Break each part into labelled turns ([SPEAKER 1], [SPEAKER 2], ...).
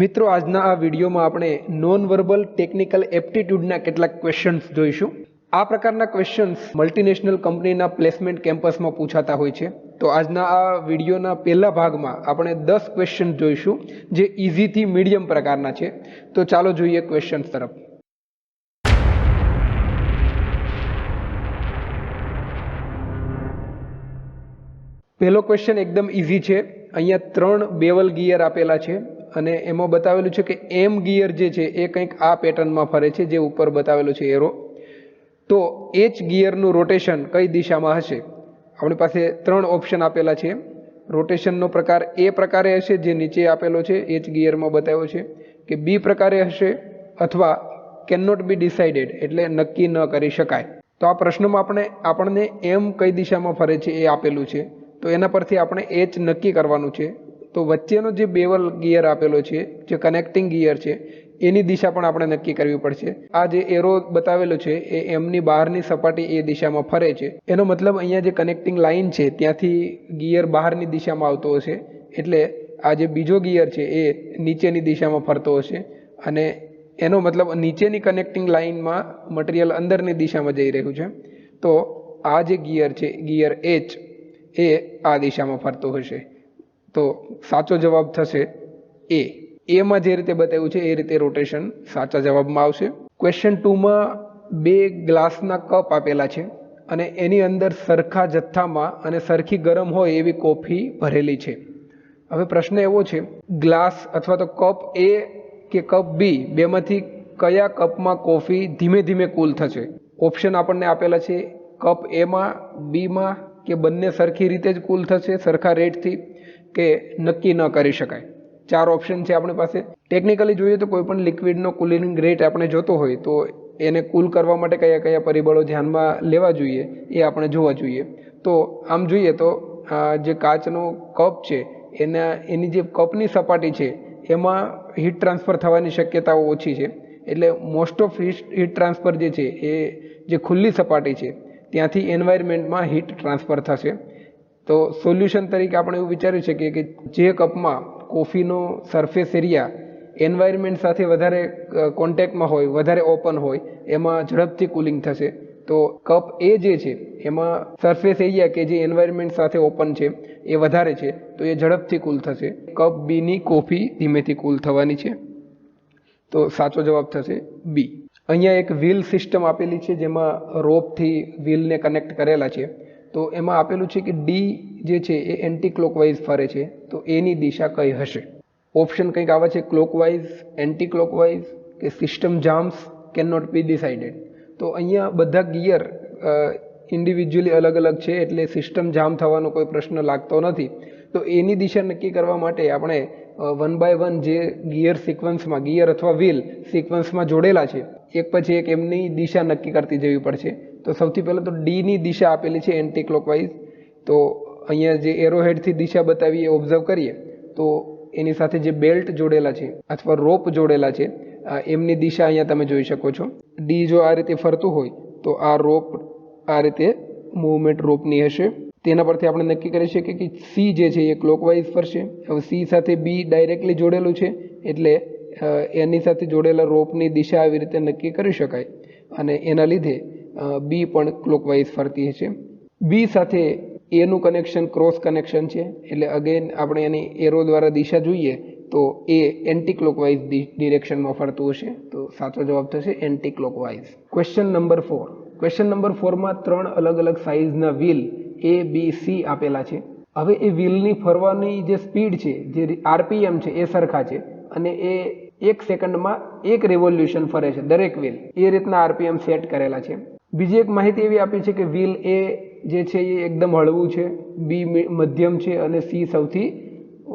[SPEAKER 1] મિત્રો આજના આ વિડીયોમાં આપણે નોન વર્બલ ટેકનિકલ એપ્ટિટ્યૂડના કેટલાક ક્વેશ્ચન્સ જોઈશું। આ પ્રકારના ક્વેશ્ચન્સ મલ્ટીનેશનલ કંપનીના પ્લેસમેન્ટ કેમ્પસમાં પૂછાતા હોય છે। તો આજના આ વિડીયોના પહેલા ભાગમાં આપણે 10 ક્વેશ્ચન જોઈશું જે ઇઝી થી મીડિયમ પ્રકારના છે। તો ચાલો જોઈએ ક્વેશ્ચન્સ તરફ। પહેલો ક્વેશ્ચન એકદમ ઇઝી છે। અહીંયા 3 બેવલ ગિયર આપેલા છે અને એમાં બતાવેલું છે કે એમ ગિયર જે છે એ કંઈક આ પેટર્નમાં ફરે છે જે ઉપર બતાવેલું છે એરો। તો એચ ગિયરનું રોટેશન કઈ દિશામાં હશે? આપણી પાસે 3 ઓપ્શન આપેલા છે। રોટેશનનો પ્રકાર એ પ્રકારે હશે જે નીચે આપેલો છે એચ ગિયરમાં બતાવ્યો છે, કે બી પ્રકારે હશે, અથવા કેન નોટ બી ડિસાઇડેડ એટલે નક્કી ન કરી શકાય। તો આ પ્રશ્નમાં આપણને એમ કઈ દિશામાં ફરે છે એ આપેલું છે, તો એના પરથી આપણે એચ નક્કી કરવાનું છે। તો વચ્ચેનો જે બેવલ ગિયર આપેલો છે જે કનેક્ટિંગ ગિયર છે એની દિશા પણ આપણે નક્કી કરવી પડશે। આ જે એરો બતાવેલો છે એ એમની બહારની સપાટી એ દિશામાં ફરે છે, એનો મતલબ અહીંયા જે કનેક્ટિંગ લાઇન છે ત્યાંથી ગિયર બહારની દિશામાં આવતો હશે, એટલે આ જે બીજો ગિયર છે એ નીચેની દિશામાં ફરતો હશે, અને એનો મતલબ નીચેની કનેક્ટિંગ લાઇનમાં મટીરિયલ અંદરની દિશામાં જઈ રહ્યું છે। તો આ જે ગિયર છે ગિયર એચ એ આ દિશામાં ફરતો હશે। તો સાચો જવાબ થશે એ। એમાં જે રીતે બતાવ્યું છે એ રીતે રોટેશન સાચા જવાબમાં આવશે। ક્વેશ્ચન 2માં 2 ગ્લાસના કપ આપેલા છે અને એની અંદર સરખા જથ્થામાં અને સરખી ગરમ હોય એવી કોફી ભરેલી છે। હવે પ્રશ્ન એવો છે, ગ્લાસ અથવા તો કપ એ કે કપ બી બેમાંથી કયા કપમાં કોફી ધીમે ધીમે કૂલ થશે? ઓપ્શન આપણને આપેલા છે કપ એમાં, બીમાં, કે બંને સરખી રીતે જ કૂલ થશે સરખા રેટથી, કે નક્કી ન કરી શકાય। 4 ઓપ્શન છે આપણી પાસે। ટેકનિકલી જોઈએ તો કોઈ પણ લિક્વિડનો કુલિંગ રેટ આપણે જોતો હોય તો એને કૂલ કરવા માટે કયા કયા પરિબળો ધ્યાનમાં લેવા જોઈએ એ આપણે જોવા જોઈએ। તો આમ જોઈએ તો જે કાચનો કપ છે એની જે કપની સપાટી છે એમાં હીટ ટ્રાન્સફર થવાની શક્યતાઓ ઓછી છે, એટલે મોસ્ટ ઓફ હીટ ટ્રાન્સફર જે છે એ જે ખુલ્લી સપાટી છે ત્યાંથી એન્વાયરમેન્ટમાં હીટ ટ્રાન્સફર થશે। તો સોલ્યુશન તરીકે આપણે એવું વિચારી શકીએ કે જે કપમાં કોફીનો સરફેસ એરિયા એન્વાયરમેન્ટ સાથે વધારે કોન્ટેક્ટમાં હોય, વધારે ઓપન હોય, એમાં ઝડપથી કુલિંગ થશે। તો કપ એ જે છે એમાં સરફેસ એરિયા કે જે એન્વાયરમેન્ટ સાથે ઓપન છે એ વધારે છે, તો એ ઝડપથી કૂલ થશે। કપ બીની કોફી ધીમેથી કૂલ થવાની છે। તો સાચો જવાબ થશે બી। અહીંયા એક વ્હીલ સિસ્ટમ આપેલી છે જેમાં રોપથી વ્હીલને કનેક્ટ કરેલા છે। તો એમાં આપેલું છે કે ડી જે છે એ એન્ટી ક્લોકવાઇઝ ફરે છે, તો એની દિશા કઈ હશે? ઓપ્શન કંઈક આવા છે, ક્લોકવાઇઝ, એન્ટી ક્લોકવાઇઝ, કે system jams, can not be decided. તો અહીંયા બધા ગિયર ઇન્ડિવિજ્યુઅલી અલગ અલગ છે એટલે સિસ્ટમ જામ થવાનો કોઈ પ્રશ્ન લાગતો નથી। તો એની દિશા નક્કી કરવા માટે આપણે 1 બાય 1 જે ગિયર સિક્વન્સમાં, ગિયર અથવા વ્હીલ સિક્વન્સમાં જોડેલા છે એક પછી એક એમની દિશા નક્કી કરતી જવી પડશે। તો સૌથી પહેલાં તો ડીની દિશા આપેલી છે એન્ટી ક્લોકવાઇઝ। તો અહીંયા જે એરોહેડથી દિશા બતાવી એ ઓબ્ઝર્વ કરીએ તો એની સાથે જે બેલ્ટ જોડેલા છે અથવા રોપ જોડેલા છે એમની દિશા અહીંયા તમે જોઈ શકો છો। ડી જો આ રીતે ફરતું હોય તો આ રોપ આ રીતે મૂવમેન્ટ રોપની હશે। તેના પરથી આપણે નક્કી કરી શકીએ કે સી જે છે એ ક્લોકવાઇઝ ફરશે। હવે સી સાથે બી ડાયરેક્ટલી જોડેલું છે એટલે એની સાથે જોડેલા રોપની દિશા આવી રીતે નક્કી કરી શકાય, અને એના લીધે બી પણ ક્લોકવાઇઝ ફરતી હશે। બી સાથે એનું કનેક્શન ક્રોસ કનેક્શન છે, એટલે અગેન આપણે એની એરો દ્વારા દિશા જોઈએ તો એ એન્ટી ક્લોકવાઇઝ ડિરેક્શનમાં ફરતું હશે। તો સાચો જવાબ થશે anti clockwise. Question number 4। Question number 4માં 3 અલગ અલગ સાઇઝના વ્હીલ એ બી સી આપેલા છે। હવે એ વ્હીલની ફરવાની જે સ્પીડ છે, જે આરપીએમ છે એ સરખા છે, અને એ 1 સેકન્ડમાં 1 રેવોલ્યુશન ફરે છે દરેક વ્હીલ, એ રીતના આરપીએમ સેટ કરેલા છે। બીજી એક માહિતી એવી આપી છે કે વ્હીલ એ જે છે એ એકદમ હળવું છે, બી મધ્યમ છે, અને સી સૌથી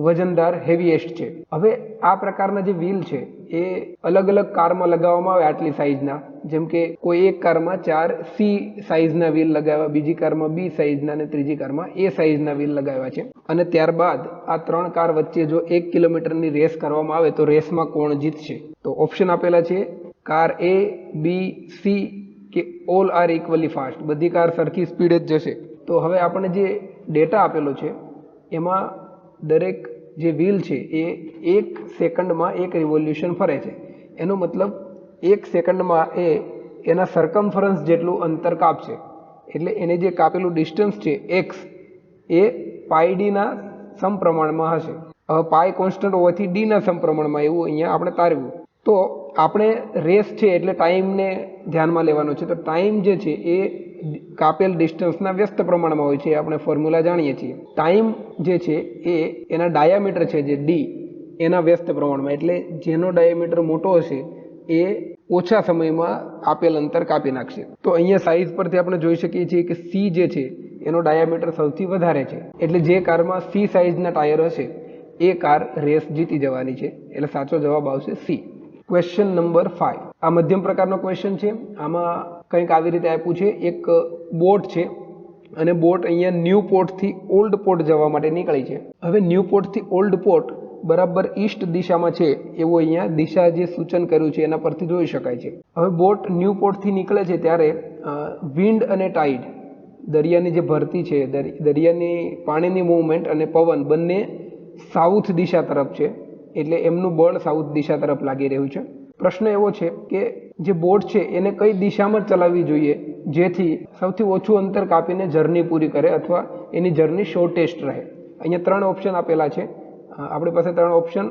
[SPEAKER 1] વજનદાર હેવીએસ્ટ છે। હવે આ પ્રકારના જે વ્હીલ છે એ અલગ અલગ કારમાં લગાવવામાં આવે આટલી સાઇઝના, જેમ કે કોઈ એક કારમાં 4 સી સાઇઝના વ્હીલ લગાવ્યા, બીજી કારમાં બી સાઇઝના, અને ત્રીજી કારમાં એ સાઇઝના વ્હીલ લગાવ્યા છે। અને ત્યારબાદ આ 3 કાર વચ્ચે જો 1 કિલોમીટરની રેસ કરવામાં આવે તો રેસમાં કોણ જીતશે? તો ઓપ્શન આપેલા છે કાર એ, બી, સી, કે ઓલ આર ઇક્વલી ફાસ્ટ, બધી કાર સરખી સ્પીડે જ જશે। તો હવે આપણે જે ડેટા આપેલો છે એમાં દરેક જે વ્હીલ છે એ 1 સેકન્ડમાં 1 રિવોલ્યુશન ફરે છે. એનો મતલબ 1 સેકન્ડમાં એ એના સરકમફરન્સ જેટલું અંતર કાપશે. એટલે એને જે કાપેલું ડિસ્ટન્સ છે x એ પાઈ ડીના સમપ્રમાણમાં હશે. હવે પાઈ કોન્સ્ટન્ટ હોવાથી ડીના સમપ્રમાણમાં એવું અહીંયા આપણે તારવ્યું. તો આપણે રેસ છે એટલે ટાઈમને ધ્યાનમાં લેવાનો છે. તો ટાઈમ જે છે એ કાપેલ ડિસ્ટન્સના વ્યસ્ત પ્રમાણમાં હોય છે, આપણે ફોર્મ્યુલા જાણીએ છીએ. ટાઈમ જે છે એ એના ડાયામીટર છે જે ડી એના વ્યસ્ત પ્રમાણમાં, એટલે જેનો ડાયામીટર મોટો હશે એ ઓછા સમયમાં આપેલ અંતર કાપી નાખશે. તો અહીંયા સાઇઝ પરથી આપણે જોઈ શકીએ છીએ કે સી જે છે એનો ડાયામીટર સૌથી વધારે છે, એટલે જે કારમાં સી સાઇઝના ટાયર હશે એ કાર રેસ જીતી જવાની છે. એટલે સાચો જવાબ આવશે સી. Question number 5. આ મધ્યમ પ્રકારનો ક્વેશ્ચન છે. આમાં કંઈક આવી રીતે આપ્યું છે. એક બોટ છે અને બોટ અહીંયા ન્યૂ પોર્ટથી ઓલ્ડ પોર્ટ જવા માટે નીકળી છે. હવે ન્યૂ પોર્ટથી ઓલ્ડ પોર્ટ બરાબર ઈસ્ટ દિશામાં છે એવું અહીંયા દિશા જે સૂચન કર્યું છે એના પરથી જોઈ શકાય છે. હવે બોટ ન્યૂ પોર્ટથી નીકળે છે ત્યારે વિન્ડ અને ટાઈડ, દરિયાની જે ભરતી છે, દરિયાની પાણીની મૂવમેન્ટ અને પવન બંને સાઉથ દિશા તરફ છે, એટલે એમનું બળ સાઉથ દિશા તરફ લાગી રહ્યું છે. પ્રશ્ન એવો છે કે જે બોટ છે એને કઈ દિશામાં ચલાવવી જોઈએ જેથી સૌથી ઓછું અંતર કાપીને જર્ની પૂરી કરે અથવા એની જર્ની શોર્ટેસ્ટ રહે. અહીંયા 3 ઓપ્શન આપેલા છે. આપણી પાસે 3 ઓપ્શન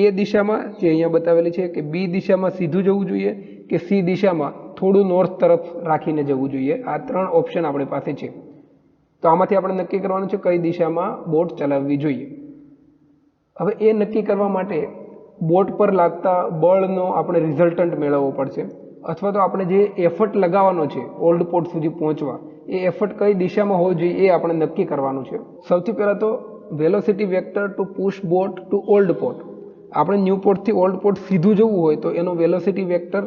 [SPEAKER 1] એ દિશામાં જે અહીંયા બતાવેલી છે કે બી દિશામાં સીધું જવું જોઈએ કે સી દિશામાં થોડું નોર્થ તરફ રાખીને જવું જોઈએ. આ 3 ઓપ્શન આપણી પાસે છે. તો આમાંથી આપણે નક્કી કરવાનું છે કઈ દિશામાં બોટ ચલાવવી જોઈએ. હવે એ નક્કી કરવા માટે બોટ પર લાગતા બળનો આપણે રિઝલ્ટન્ટ મેળવવો પડશે, અથવા તો આપણે જે એફર્ટ લગાવવાનો છે ઓલ્ડ પોર્ટ સુધી પહોંચવા એ એફર્ટ કઈ દિશામાં હોવો જોઈએ એ આપણે નક્કી કરવાનું છે. સૌથી પહેલાં તો velocity vector to push boat to old port. આપણે ન્યૂ પોર્ટથી ઓલ્ડ પોર્ટ સીધું જવું હોય તો એનો વેલોસિટી વેક્ટર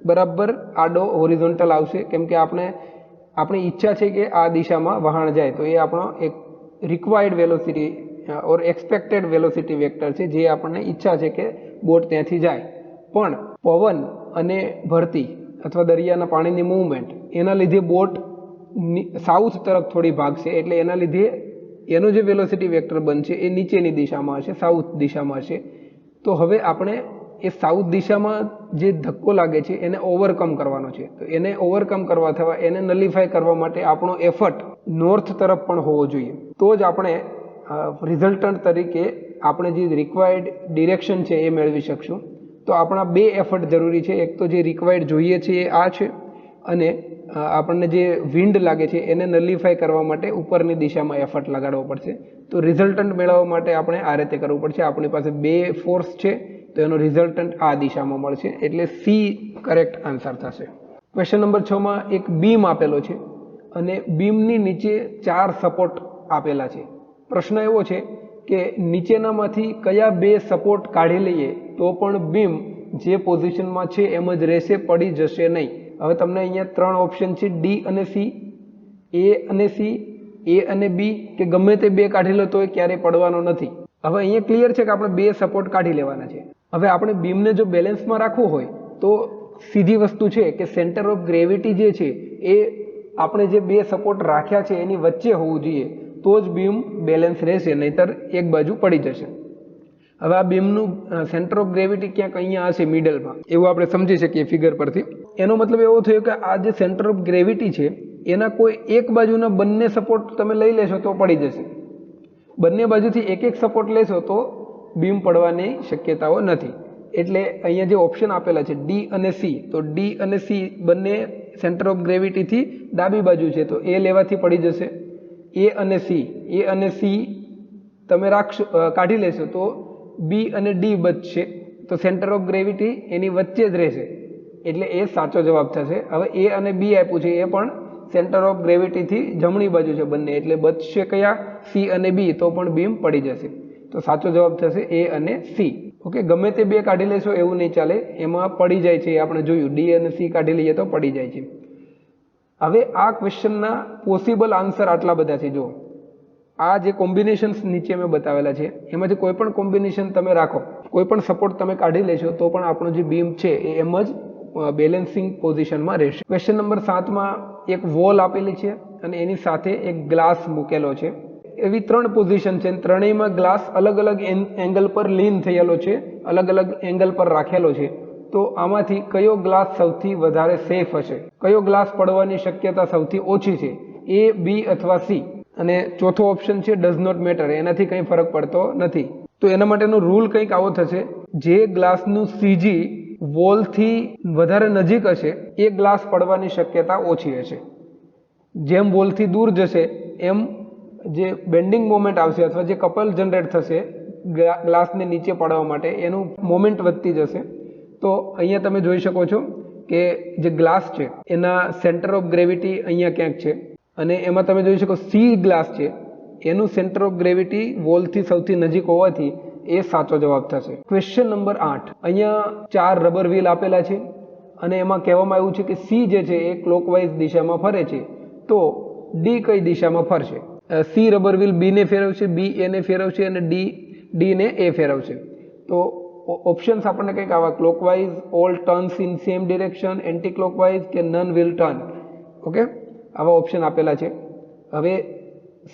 [SPEAKER 1] બરાબર આડો હોરિઝોન્ટલ આવશે, કેમ કે આપણી ઈચ્છા છે કે આ દિશામાં વહાણ જાય, તો એ આપણો એક રિક્વાયર્ડ વેલોસિટી ઓર એક્સપેક્ટેડ વેલોસિટી વેક્ટર છે જે આપણને ઈચ્છા છે કે બોટ ત્યાંથી જાય. પણ પવન અને ભરતી અથવા દરિયાના પાણીની મૂવમેન્ટ એના લીધે બોટ સાઉથ તરફ થોડી ભાગશે, એટલે એના લીધે એનો જે વેલોસિટી વેક્ટર બનશે એ નીચેની દિશામાં હશે, સાઉથ દિશામાં હશે. તો હવે આપણે એ સાઉથ દિશામાં જે ધક્કો લાગે છે એને ઓવરકમ કરવાનો છે. તો એને ઓવરકમ કરવા અથવા એને નલિફાય કરવા માટે આપણો એફર્ટ નોર્થ તરફ પણ હોવો જોઈએ. તો જ આપણે રિઝલ્ટન્ટ તરીકે આપણે જે રિક્વાયર્ડ ડિરેક્શન છે એ મેળવી શકશું. તો આપણા 2 એફર્ટ જરૂરી છે. એક તો જે રિક્વાયર્ડ જોઈએ છે એ આ છે, અને આપણને જે વિન્ડ લાગે છે એને નલિફાય કરવા માટે ઉપરની દિશામાં એફર્ટ લગાડવો પડશે. તો રિઝલ્ટન્ટ મેળવવા માટે આપણે આ રીતે કરવું પડશે. આપણી પાસે 2 ફોર્સ છે તો એનો રિઝલ્ટન્ટ આ દિશામાં મળશે, એટલે સી કરેક્ટ આન્સર થશે. ક્વેશ્ચન નંબર 6માં એક બીમ આપેલો છે અને બીમની નીચે 4 સપોર્ટ આપેલા છે. પ્રશ્ન એવો છે કે નીચેનામાંથી કયા 2 સપોર્ટ કાઢી લઈએ તો પણ બીમ જે પોઝિશનમાં છે એમ જ રહેશે, પડી જશે નહીં. હવે તમને અહીંયા 3 ઓપ્શન છે, ડી અને સી, એ અને સી, એ અને બી, કે ગમે તે 2 કાઢી લો તો એ ક્યારેય પડવાનો નથી. હવે અહીંયા ક્લિયર છે કે આપણે 2 સપોર્ટ કાઢી લેવાના છે. હવે આપણે બીમને જો બેલેન્સમાં રાખવું હોય તો સીધી વસ્તુ છે કે સેન્ટર ઓફ ગ્રેવિટી જે છે એ આપણે જે 2 સપોર્ટ રાખ્યા છે એની વચ્ચે હોવું જોઈએ, તો જ બીમ બેલેન્સ રહેશે, નહીતર એક બાજુ પડી જશે. હવે આ બીમનું સેન્ટર ઓફ ગ્રેવિટી ક્યાંક અહીંયા હશે મિડલમાં, એવું આપણે સમજી શકીએ ફિગર પરથી. એનો મતલબ એવો થયો કે આ જે સેન્ટર ઓફ ગ્રેવિટી છે એના કોઈ એક બાજુના બંને સપોર્ટ તમે લઈ લેશો તો પડી જશે. બંને બાજુથી એક સપોર્ટ લેશો તો બીમ પડવાની શક્યતાઓ નથી. એટલે અહીંયા જે ઓપ્શન આપેલા છે ડી અને સી, તો ડી અને સી બંને સેન્ટર ઓફ ગ્રેવિટીથી ડાબી બાજુ છે, તો એ લેવાથી પડી જશે. એ અને સી તમે કાઢી લેશો તો બી અને ડી બચશે, તો સેન્ટર ઓફ ગ્રેવિટી એની વચ્ચે જ રહેશે, એટલે એ સાચો જવાબ થશે. હવે એ અને બી આપ્યું છે એ પણ સેન્ટર ઓફ ગ્રેવિટીથી જમણી બાજુ છે બંને, એટલે બચશે કયા? સી અને બી, તો પણ બીમ પડી જશે. તો સાચો જવાબ થશે એ અને સી. ઓકે, ગમે તે 2 કાઢી લેશો એવું નહીં ચાલે, એમાં પડી જાય છે, આપણે જોયું. ડી અને સી કાઢી લઈએ તો પડી જાય છે. હવે આ ક્વેશ્ચનના પોસિબલ આન્સર આટલા બધા છે. જો આ જે કોમ્બિનેશન્સ નીચે મેં બતાવેલા છે એમાંથી કોઈ પણ કોમ્બિનેશન તમે રાખો, કોઈ પણ સપોર્ટ તમે કાઢી લેશો તો પણ આપણો જે બીમ છે એ એમ જ બેલેન્સિંગ પોઝિશનમાં રહેશે. ક્વેશ્ચન નંબર 7માં એક વોલ આપેલી છે અને એની સાથે એક ગ્લાસ મૂકેલો છે. એવી 3 પોઝિશન છે, ત્રણેયમાં ગ્લાસ અલગ અલગ એંગલ પર લીન થયેલો છે, અલગ અલગ એંગલ પર રાખેલો છે. તો આમાંથી કયો ગ્લાસ સૌથી વધારે સેફ હશે, કયો ગ્લાસ પડવાની શક્યતા સૌથી ઓછી છે, એ, બી અથવા સી? અને ચોથો ઓપ્શન છે ડઝ નોટ મેટર, એનાથી કંઈ ફરક પડતો નથી. તો એના માટેનો રૂલ કંઈક આવો થશે, જે ગ્લાસનું સીજી વોલથી વધારે નજીક હશે એ ગ્લાસ પડવાની શક્યતા ઓછી હશે. જેમ વોલથી દૂર જશે એમ જે બેન્ડિંગ મોમેન્ટ આવશે અથવા જે કપલ જનરેટ થશે ગ્લાસને નીચે પાડવા માટે, એનું મોમેન્ટ વધતી જશે. તો અહીંયા તમે જોઈ શકો છો કે જે ગ્લાસ છે એના સેન્ટર ઓફ ગ્રેવિટી અહીંયા ક્યાંક છે, અને એમાં તમે જોઈ શકો સી ગ્લાસ છે એનું સેન્ટર ઓફ ગ્રેવિટી વોલથી સૌથી નજીક હોવાથી એ સાચો જવાબ થશે. ક્વેશ્ચન નંબર 8, અહીંયા 4 રબર વ્હીલ આપેલા છે અને એમાં કહેવામાં આવ્યું છે કે સી જે છે એ ક્લોકવાઇઝ દિશામાં ફરે છે, તો ડી કઈ દિશામાં ફરશે? સી રબર વ્હીલ બી ને ફેરવશે, બી એ ને ફેરવશે અને ડી ને એ ફેરવશે. તો ઓપ્શન્સ આપણને કંઈક આવા, clockwise, all turns in same direction, anti clockwise કે નન વિલ ટર્ન. ઓકે, આવા ઓપ્શન આપેલા છે. હવે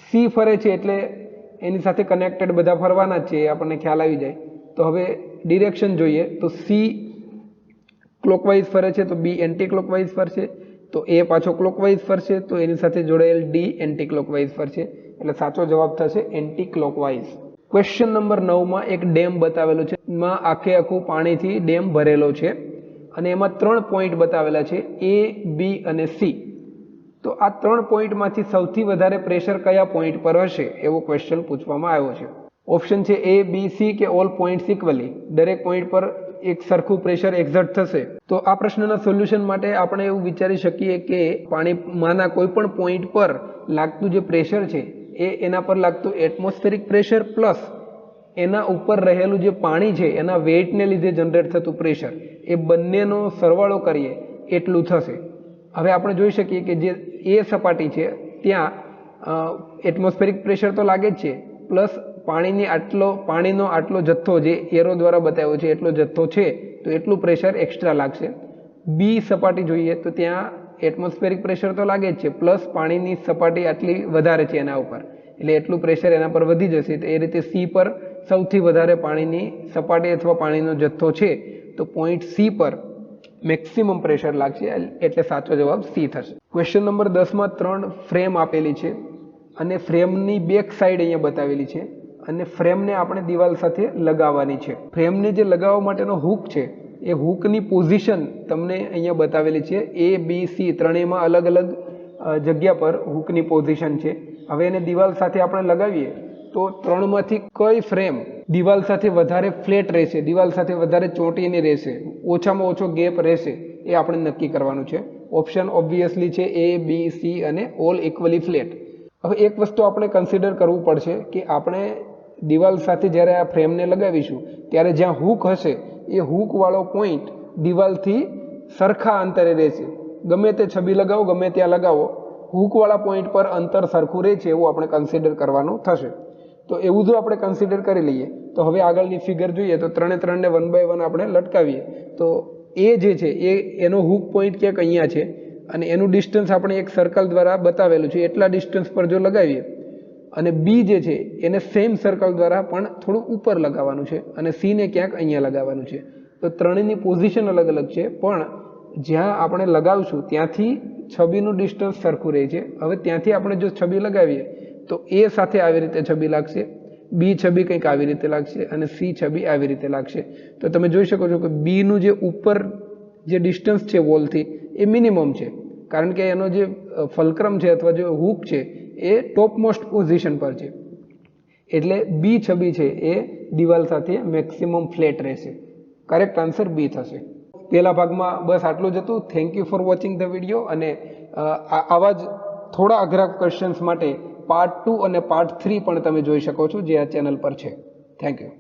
[SPEAKER 1] સી ફરે છે એટલે એની સાથે કનેક્ટેડ બધા ફરવાના જ છે, એ આપણને ખ્યાલ આવી જાય. તો હવે ડિરેક્શન જોઈએ તો સી ક્લોકવાઇઝ ફરે છે તો બી એન્ટી ક્લોકવાઇઝ ફરશે, તો એ પાછો ક્લોકવાઇઝ ફરશે તો એની સાથે જોડાયેલ ડી એન્ટી ક્લોકવાઇઝ ફરશે, એટલે સાચો જવાબ થશે એન્ટી ક્લોકવાઇઝ. ક્વેશ્ચન નંબર 9માં એક ડેમ બતાવેલો છે, એમાં આખે આખું પાણીથી ડેમ ભરેલો છે અને એમાં 3 પોઈન્ટ બતાવેલા છે, એ, બી અને સી. તો આ 3 પોઈન્ટમાંથી સૌથી વધારે પ્રેશર કયા પોઈન્ટ પર હશે એવો ક્વેશ્ચન પૂછવામાં આવ્યો છે. ઓપ્શન છે એ, બી, સી કે ઓલ પોઈન્ટ્સ ઇક્વલી, દરેક પોઈન્ટ પર એક સરખું પ્રેશર એક્ઝર્ટ થશે. તો આ પ્રશ્નના સોલ્યુશન માટે આપણે એવું વિચારી શકીએ કે પાણીમાંના કોઈ પણ પોઈન્ટ પર લાગતું જે પ્રેશર છે એ એના પર લાગતું એટમોસ્ફેરિક પ્રેશર પ્લસ એના ઉપર રહેલું જે પાણી છે એના વેઇટને લીધે જનરેટ થતું પ્રેશર, એ બંનેનો સરવાળો કરીએ એટલું થશે. હવે આપણે જોઈ શકીએ કે જે એ સપાટી છે ત્યાં એટમોસ્ફેરિક પ્રેશર તો લાગે જ છે, પ્લસ પાણીનો આટલો જથ્થો જે એરો દ્વારા બતાવ્યો છે એટલો જથ્થો છે, તો એટલું પ્રેશર એક્સ્ટ્રા લાગશે. બી સપાટી જોઈએ તો ત્યાં એટમોસ્ફેરિક પ્રેશર તો લાગે જ છે, પ્લસ પાણીની સપાટી આટલી વધારે છે એના ઉપર, એટલે એટલું પ્રેશર એના પર વધી જશે. તો એ રીતે સી પર સૌથી વધારે પાણીની સપાટી અથવા પાણીનો જથ્થો છે, તો પોઈન્ટ સી પર મેક્સિમમ પ્રેશર લાગશે, એટલે સાચો જવાબ સી થશે. ક્વેશ્ચન નંબર 10માં 3 ફ્રેમ આપેલી છે અને ફ્રેમની બેક સાઈડ અહીંયા બતાવેલી છે અને ફ્રેમને આપણે દિવાલ સાથે લગાવવાની છે. ફ્રેમને જે લગાવવા માટેનો હૂક છે એ હૂકની પોઝિશન તમને અહીંયા બતાવેલી છે, એ, બી, સી ત્રણેયમાં અલગ અલગ જગ્યા પર હૂકની પોઝિશન છે. હવે એને દિવાલ સાથે આપણે લગાવીએ તો 3માંથી કઈ ફ્રેમ દિવાલ સાથે વધારે ફ્લેટ રહેશે, દિવાલ સાથે વધારે ચોંટીને રહેશે, ઓછામાં ઓછો ગેપ રહેશે, એ આપણે નક્કી કરવાનું છે. ઓપ્શન ઓબ્વિયસલી છે એ, બી, સી અને ઓલ ઇક્વલી ફ્લેટ. હવે એક વસ્તુ આપણે કન્સિડર કરવું પડશે કે આપણે દિવાલ સાથે જ્યારે આ ફ્રેમને લગાવીશું ત્યારે જ્યાં હૂક હશે એ હૂકવાળો પોઈન્ટ દિવાલથી સરખા અંતરે રહેશે. ગમે તે છબી લગાવો, ગમે ત્યાં લગાવો, હૂકવાળા પોઈન્ટ પર અંતર સરખું રહે છે એવું આપણે કન્સિડર કરવાનું થશે. તો એવું જો આપણે કન્સિડર કરી લઈએ તો હવે આગળની ફિગર જોઈએ તો 3ને 1 બાય 1 આપણે લટકાવીએ તો એ જે છે એનો હૂક પોઈન્ટ ક્યાંક અહીંયા છે અને એનું ડિસ્ટન્સ આપણે એક સર્કલ દ્વારા બતાવેલું છે, એટલા ડિસ્ટન્સ પર જો લગાવીએ અને બી જે છે એને સેમ સર્કલ દ્વારા પણ થોડું ઉપર લગાવવાનું છે અને સીને ક્યાંક અહીંયા લગાવવાનું છે. તો ત્રણેયની પોઝિશન અલગ અલગ છે, પણ જ્યાં આપણે લગાવશું ત્યાંથી છબીનું ડિસ્ટન્સ સરખું રહે છે. હવે ત્યાંથી આપણે જો છબી લગાવીએ તો એ સાથે આવી રીતે છબી લાગશે, બી છબી કંઈક આવી રીતે લાગશે અને સી છબી આવી રીતે લાગશે. તો તમે જોઈ શકો છો કે બીનું જે ઉપર જે ડિસ્ટન્સ છે વોલથી એ મિનિમમ છે, કારણ કે એનો જે ફલક્રમ છે અથવા જે હૂક છે એ ટોપ મોસ્ટ પોઝિશન પર છે, એટલે બી છબી છે એ દિવાલ સાથે મેક્સિમમ ફ્લેટ રહેશે. કરેક્ટ આન્સર બી થશે. પહેલા ભાગમાં બસ આટલું જ હતું. Thank you for watching the video. અને આવા જ થોડા અઘરા ક્વેશ્ચન્સ માટે પાર્ટ 2 અને પાર્ટ 3 પણ તમે જોઈ શકો છો જે આ ચેનલ પર છે. Thank you.